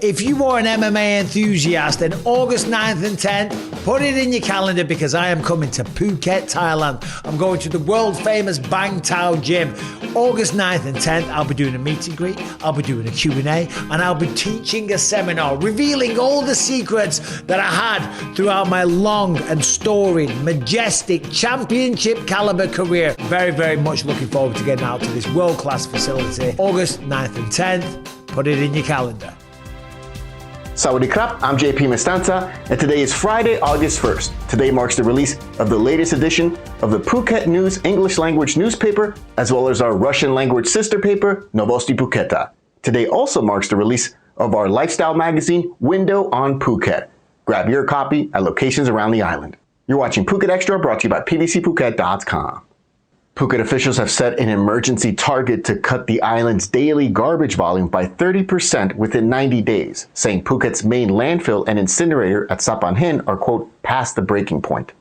If you are an MMA enthusiast, then August 9th and 10th, put it in your calendar because I am coming to Phuket, Thailand. I'm going to the world famous Bang Tao gym. August 9th and 10th, I'll be doing a meet and greet, I'll be doing a Q&A, and I'll be teaching a seminar, revealing all the secrets that I had throughout my long and storied, majestic, championship caliber career. Very, very much looking forward to getting out to this world-class facility. August 9th and 10th, put it in your calendar. Sawadee krap, I'm JP Mestanza, and today is Friday, August 1st. Today marks the release of the latest edition of the Phuket News English language newspaper, as well as our Russian language sister paper, Novosti Phuketa. Today also marks the release of our lifestyle magazine, Window on Phuket. Grab your copy at locations around the island. You're watching Phuket Extra, brought to you by pvcphuket.com. Phuket officials have set an emergency target to cut the island's daily garbage volume by 30% within 90 days, saying Phuket's main landfill and incinerator at Sapan Hin are, quote, past the breaking point.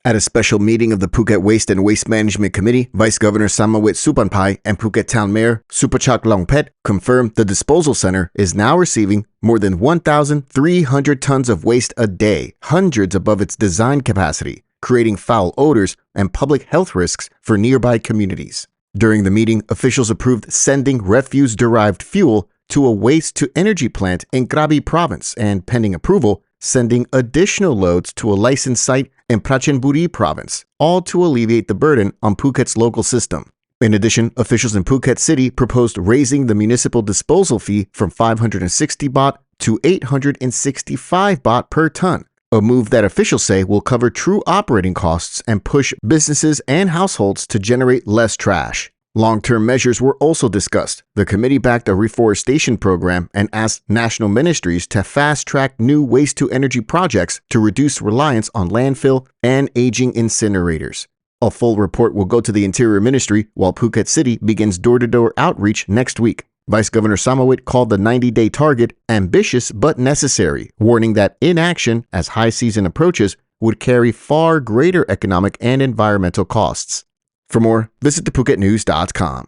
At a special meeting of the Phuket Waste and Waste Management Committee, Vice Governor Samawit Supanpai and Phuket Town Mayor Supachak Longpet confirmed the disposal center is now receiving more than 1,300 tons of waste a day, hundreds above its design capacity, creating foul odors and public health risks for nearby communities. During the meeting, officials approved sending refuse-derived fuel to a waste-to-energy plant in Krabi province and, pending approval, sending additional loads to a licensed site in Prachinburi province, all to alleviate the burden on Phuket's local system. In addition, officials in Phuket City proposed raising the municipal disposal fee from 560 baht to 865 baht per ton, a move that officials say will cover true operating costs and push businesses and households to generate less trash. Long-term measures were also discussed. The committee backed a reforestation program and asked national ministries to fast-track new waste-to-energy projects to reduce reliance on landfill and aging incinerators. A full report will go to the Interior Ministry while Phuket City begins door-to-door outreach next week. Vice Governor Samawit called the 90-day target ambitious but necessary, warning that inaction as high season approaches would carry far greater economic and environmental costs. For more, visit thephuketnews.com.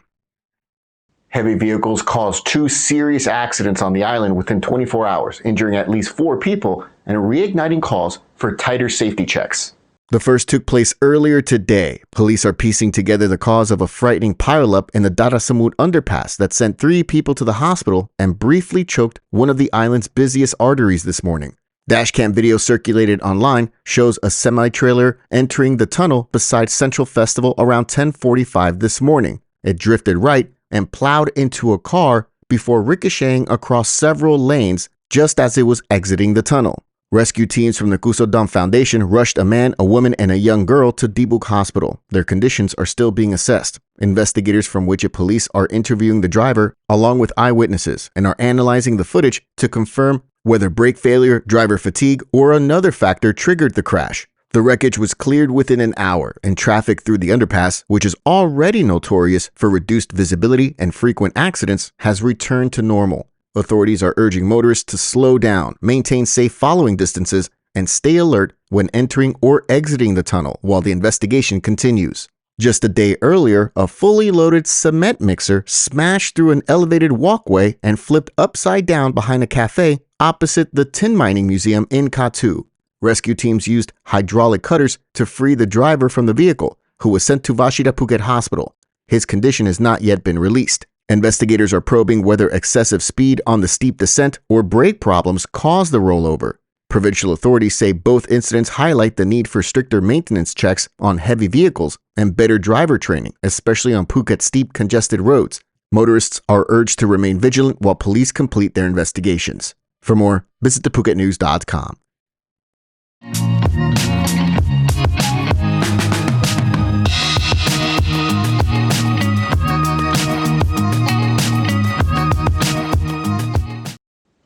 Heavy vehicles caused 2 serious accidents on the island within 24 hours, injuring at least 4 people and reigniting calls for tighter safety checks. The first took place earlier today. Police are piecing together the cause of a frightening pileup in the Darasamut underpass that sent 3 people to the hospital and briefly choked one of the island's busiest arteries this morning. Dashcam video circulated online shows a semi-trailer entering the tunnel beside Central Festival around 10:45 this morning. It drifted right and plowed into a car before ricocheting across several lanes just as it was exiting the tunnel. Rescue teams from the Kusodam Foundation rushed a man, a woman, and a young girl to Dibuk Hospital. Their conditions are still being assessed. Investigators from Widget Police are interviewing the driver along with eyewitnesses and are analyzing the footage to confirm whether brake failure, driver fatigue, or another factor triggered the crash. The wreckage was cleared within an hour, and traffic through the underpass, which is already notorious for reduced visibility and frequent accidents, has returned to normal. Authorities are urging motorists to slow down, maintain safe following distances, and stay alert when entering or exiting the tunnel while the investigation continues. Just a day earlier, a fully loaded cement mixer smashed through an elevated walkway and flipped upside down behind a cafe opposite the tin mining museum in Kathu. Rescue teams used hydraulic cutters to free the driver from the vehicle, who was sent to Vashida Phuket Hospital. His condition has not yet been released. Investigators are probing whether excessive speed on the steep descent or brake problems caused the rollover. Provincial authorities say both incidents highlight the need for stricter maintenance checks on heavy vehicles and better driver training, especially on Phuket's steep, congested roads. Motorists are urged to remain vigilant while police complete their investigations. For more, visit thephuketnews.com.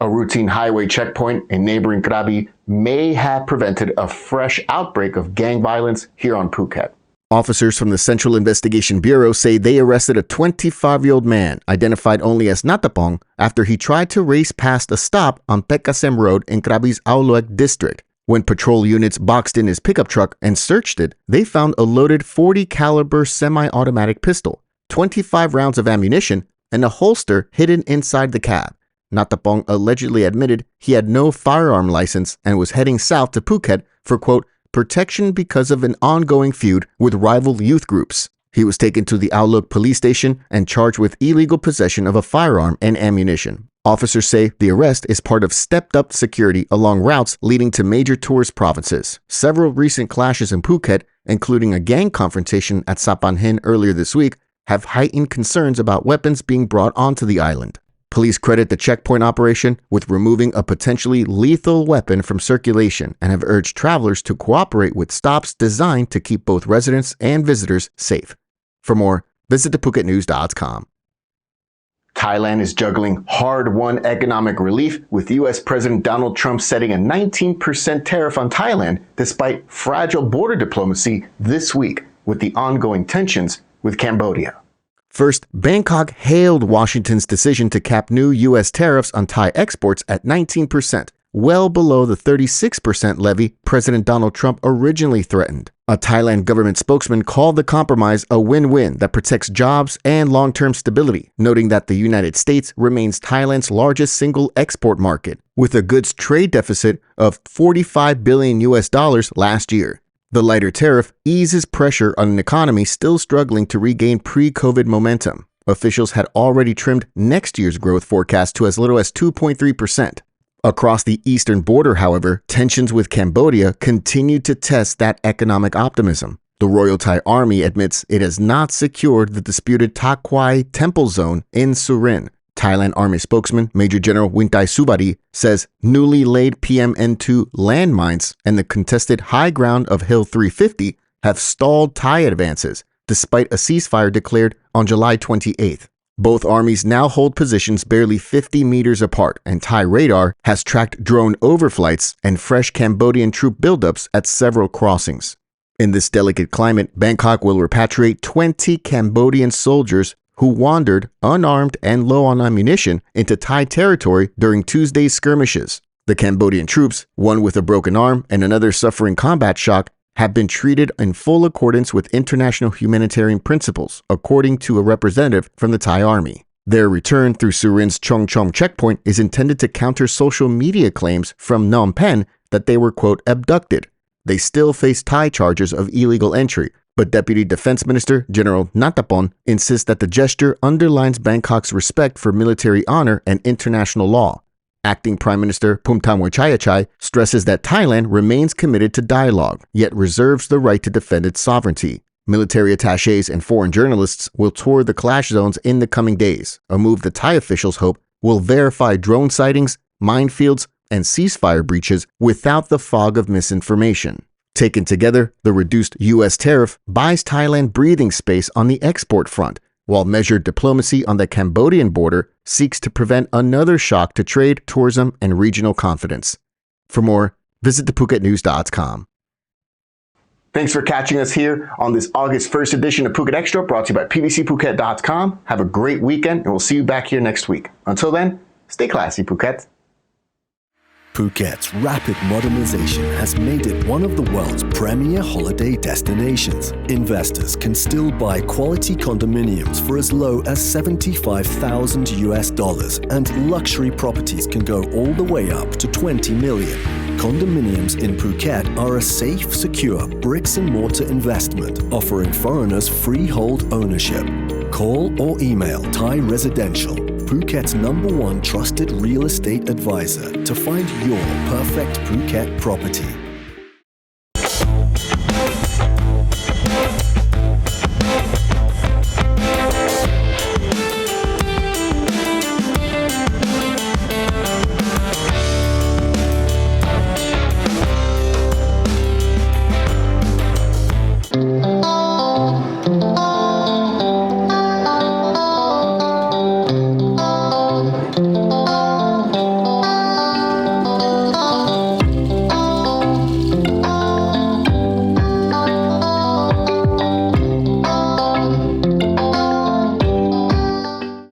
A routine highway checkpoint in neighboring Krabi may have prevented a fresh outbreak of gang violence here on Phuket. Officers from the Central Investigation Bureau say they arrested a 25-year-old man, identified only as Natapong, after he tried to race past a stop on Pekasem Road in Krabi's Auluek district. When patrol units boxed in his pickup truck and searched it, they found a loaded .40 caliber semi-automatic pistol, 25 rounds of ammunition, and a holster hidden inside the cab. Natapong allegedly admitted he had no firearm license and was heading south to Phuket for, quote, protection because of an ongoing feud with rival youth groups. He was taken to the Outlook police station and charged with illegal possession of a firearm and ammunition. Officers say the arrest is part of stepped-up security along routes leading to major tourist provinces. Several recent clashes in Phuket, including a gang confrontation at Sapanhin earlier this week, have heightened concerns about weapons being brought onto the island. Police credit the checkpoint operation with removing a potentially lethal weapon from circulation and have urged travelers to cooperate with stops designed to keep both residents and visitors safe. For more, visit thephuket.com. Thailand is juggling hard-won economic relief, with U.S. President Donald Trump setting a 19% tariff on Thailand despite fragile border diplomacy this week with the ongoing tensions with Cambodia. First, Bangkok hailed Washington's decision to cap new U.S. tariffs on Thai exports at 19%, well below the 36% levy President Donald Trump originally threatened. A Thailand government spokesman called the compromise a win-win that protects jobs and long-term stability, noting that the United States remains Thailand's largest single export market, with a goods trade deficit of $45 billion last year. The lighter tariff eases pressure on an economy still struggling to regain pre-COVID momentum. Officials had already trimmed next year's growth forecast to as little as 2.3%. Across the eastern border, however, tensions with Cambodia continued to test that economic optimism. The Royal Thai Army admits it has not secured the disputed Ta Kwai temple zone in Surin. Thailand Army spokesman Major General Wintai Subadi says newly laid PMN2 landmines and the contested high ground of Hill 350 have stalled Thai advances, despite a ceasefire declared on July 28th. Both armies now hold positions barely 50 meters apart, and Thai radar has tracked drone overflights and fresh Cambodian troop buildups at several crossings. In this delicate climate, Bangkok will repatriate 20 Cambodian soldiers who wandered, unarmed and low on ammunition, into Thai territory during Tuesday's skirmishes. The Cambodian troops, one with a broken arm and another suffering combat shock, have been treated in full accordance with international humanitarian principles, according to a representative from the Thai Army. Their return through Surin's Chong Chong checkpoint is intended to counter social media claims from Phnom Penh that they were, quote, abducted. They still face Thai charges of illegal entry, but Deputy Defense Minister General Natapong insists that the gesture underlines Bangkok's respect for military honor and international law. Acting Prime Minister Phumtham Wechayachai stresses that Thailand remains committed to dialogue, yet reserves the right to defend its sovereignty. Military attachés and foreign journalists will tour the clash zones in the coming days, a move the Thai officials hope will verify drone sightings, minefields, and ceasefire breaches without the fog of misinformation. Taken together, the reduced U.S. tariff buys Thailand breathing space on the export front, while measured diplomacy on the Cambodian border seeks to prevent another shock to trade, tourism, and regional confidence. For more, visit thephuket.com. Thanks for catching us here on this August 1st edition of Phuket Extra, brought to you by pbcphuket.com. Have a great weekend, and we'll see you back here next week. Until then, stay classy, Phuket. Phuket's rapid modernization has made it one of the world's premier holiday destinations. Investors can still buy quality condominiums for as low as $75,000, and luxury properties can go all the way up to $20 million. Condominiums in Phuket are a safe, secure bricks-and-mortar investment, offering foreigners freehold ownership. Call or email Thai Residential, Phuket's #1 trusted real estate advisor, to find your perfect Phuket property.